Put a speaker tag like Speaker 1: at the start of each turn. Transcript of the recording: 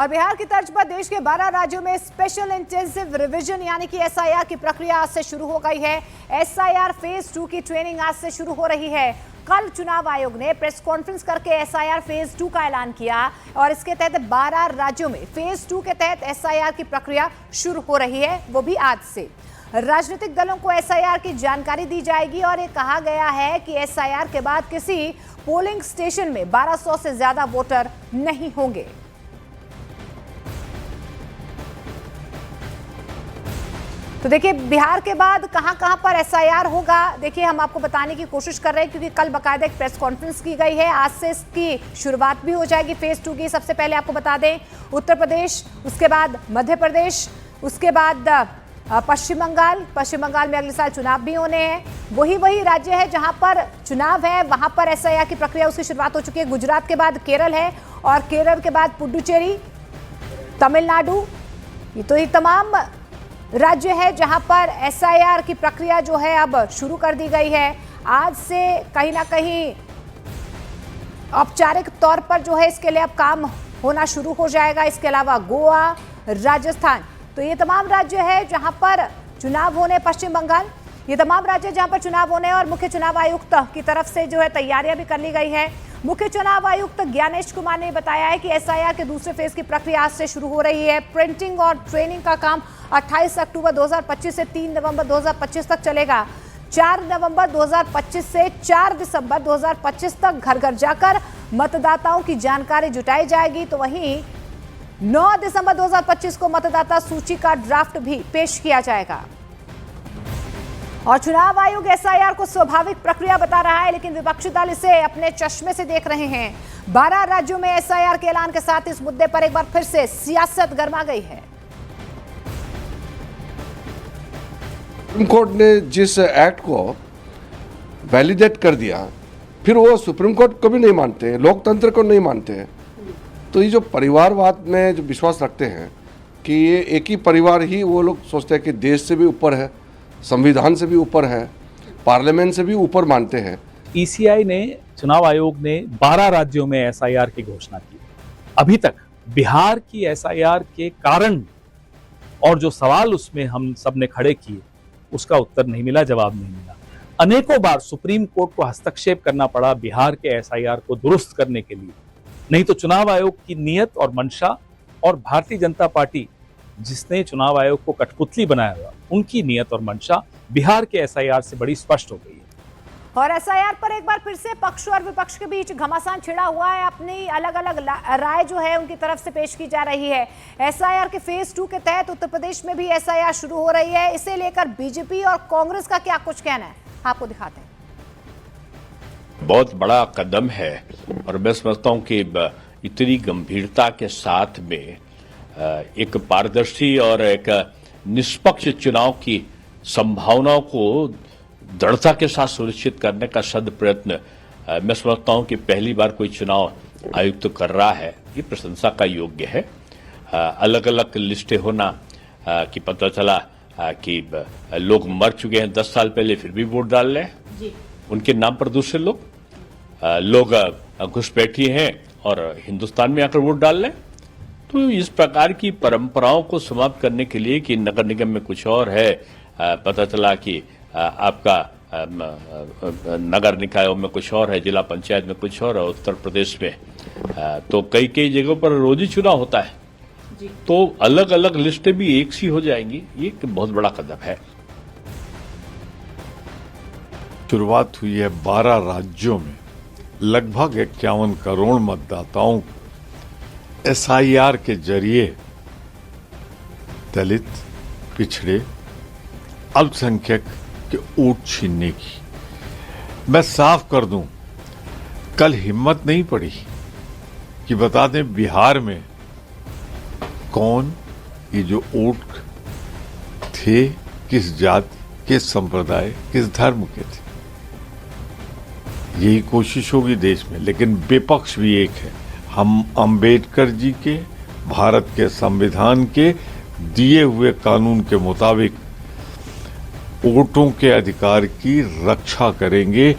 Speaker 1: और बिहार की तर्ज पर देश के 12 राज्यों में स्पेशल इंटेंसिव रिवीजन यानी कि एसआईआर की प्रक्रिया आज से शुरू हो गई है। एसआईआर फेज 2 की ट्रेनिंग आज से शुरू हो रही है। कल चुनाव आयोग ने प्रेस कॉन्फ्रेंस करके एसआईआर फेज 2 का ऐलान किया और इसके तहत 12 राज्यों में फेज 2 के तहत एसआईआर की प्रक्रिया शुरू हो रही है, वो भी आज से। राजनीतिक दलों को एसआईआर की जानकारी दी जाएगी और ये कहा गया है कि एसआईआर के बाद किसी पोलिंग स्टेशन में 1200 से ज्यादा वोटर नहीं होंगे। तो देखिए बिहार के बाद कहां पर एसआईआर होगा, देखिए हम आपको बताने की कोशिश कर रहे हैं क्योंकि कल बाकायदा एक प्रेस कॉन्फ्रेंस की गई है। आज से इसकी शुरुआत भी हो जाएगी फेज 2 की। सबसे पहले आपको बता दें उत्तर प्रदेश, उसके बाद मध्य प्रदेश, उसके बाद पश्चिम बंगाल में अगले साल चुनाव भी होने हैं। वही राज्य है जहां पर चुनाव है, वहां पर एसआईआर की प्रक्रिया उसकी शुरुआत हो चुकी है। गुजरात के बाद केरल है और केरल के बाद पुडुचेरी, तमिलनाडु, ये तमाम राज्य है जहां पर एसआईआर की प्रक्रिया जो है अब शुरू कर दी गई है। आज से कहीं ना कहीं औपचारिक तौर पर जो है इसके लिए अब काम होना शुरू हो जाएगा। इसके अलावा गोवा, राजस्थान, तो ये तमाम राज्य है जहां पर चुनाव होने, पश्चिम बंगाल, ये तमाम राज्य जहां पर चुनाव होने और मुख्य चुनाव आयुक्त की तरफ से जो है तैयारियां भी कर ली गई है। मुख्य चुनाव आयुक्त ज्ञानेश कुमार ने बताया है कि एसआईआर के दूसरे फेज की प्रक्रिया आज से शुरू हो रही है। प्रिंटिंग और ट्रेनिंग का काम 28 अक्टूबर 2025 से 3 नवंबर 2025 तक चलेगा। 4 नवंबर 2025 से 4 दिसंबर 2025 तक घर घर जाकर मतदाताओं की जानकारी जुटाई जाएगी। तो वहीं 9 दिसंबर 2025 को मतदाता सूची का ड्राफ्ट भी पेश किया जाएगा। और चुनाव आयोग एसआईआर को स्वाभाविक प्रक्रिया बता रहा है, लेकिन विपक्षी दल इसे अपने चश्मे से देख रहे हैं। 12 राज्यों में एसआईआर के ऐलान के साथ इस मुद्दे पर एक बार फिर से सियासत गर्मा गई है।
Speaker 2: सुप्रीम कोर्ट ने जिस एक्ट को वैलिडेट कर दिया, फिर वो सुप्रीम कोर्ट को भी नहीं मानते, लोकतंत्र को नहीं मानते। तो ये जो परिवारवाद में जो विश्वास रखते हैं कि ये एक ही परिवार ही, वो लोग सोचते हैं कि देश से भी ऊपर है, संविधान से भी ऊपर है, पार्लियामेंट से भी ऊपर मानते हैं।
Speaker 3: ईसीआई ने, चुनाव आयोग ने 12 राज्यों में एसआईआर की घोषणा की। अभी तक बिहार की एसआईआर के कारण और जो सवाल उसमें हम सब ने खड़े किए उसका उत्तर नहीं मिला, जवाब नहीं मिला। अनेकों बार सुप्रीम कोर्ट को हस्तक्षेप करना पड़ा बिहार के एसआईआर को दुरुस्त करने के लिए। नहीं तो चुनाव आयोग की नीयत और मंशा और भारतीय जनता पार्टी जिसने चुनाव आयोग को कठपुतली बनाया हुआ, उनकी नीयत और मंशा बिहार के एसआईआर से बड़ी स्पष्ट हो गई है।
Speaker 1: और एसआईआर पर एक बार फिर से पक्ष और विपक्ष के बीच घमासान छिड़ा हुआ है। अपनी अलग अलग राय जो है उनकी तरफ से पेश की जा रही है। एसआईआर के फेज 2 के तहत उत्तर प्रदेश में भी एसआईआर शुरू हो रही है। इसे लेकर बीजेपी और कांग्रेस का क्या कुछ कहना है, आपको दिखाते हैं।
Speaker 4: बहुत बड़ा कदम है और मैं समझता हूं कि इतनी गंभीरता के साथ में एक पारदर्शी और एक निष्पक्ष चुनाव की संभावनाओं को दृढ़ता के साथ सुनिश्चित करने का सद प्रयत्न मैं समझता हूं कि पहली बार कोई चुनाव आयुक्त कर रहा है। ये प्रशंसा का योग्य है। अलग अलग लिस्टें होना कि पता चला कि लोग मर चुके हैं 10 साल पहले फिर भी वोट डाल रहे हैं, उनके नाम पर दूसरे लोग घुसपैठी हैं और हिंदुस्तान में आकर वोट डाल रहे हैं। तो इस प्रकार की परंपराओं को समाप्त करने के लिए कि नगर निगम में कुछ और है, पता चला कि आपका नगर निकायों में कुछ और है, जिला पंचायत में कुछ और है, उत्तर प्रदेश में तो कई जगहों पर रोज ही चुनाव होता है, तो अलग अलग लिस्टें भी एक सी हो जाएंगी। ये एक बहुत बड़ा कदम है।
Speaker 5: शुरुआत हुई है 12 राज्यों में लगभग 51 करोड़ मतदाताओं को एसआईआर के जरिए दलित, पिछड़े, अल्पसंख्यक के वोट छीनने की। मैं साफ कर दूं, कल हिम्मत नहीं पड़ी कि बता दें बिहार में कौन ये जो वोट थे, किस जाति, किस संप्रदाय, किस धर्म के थे। यही कोशिश होगी देश में, लेकिन विपक्ष भी एक है। हम अंबेडकर जी के, भारत के संविधान के दिए हुए कानून के मुताबिक वोटों के अधिकार की रक्षा करेंगे।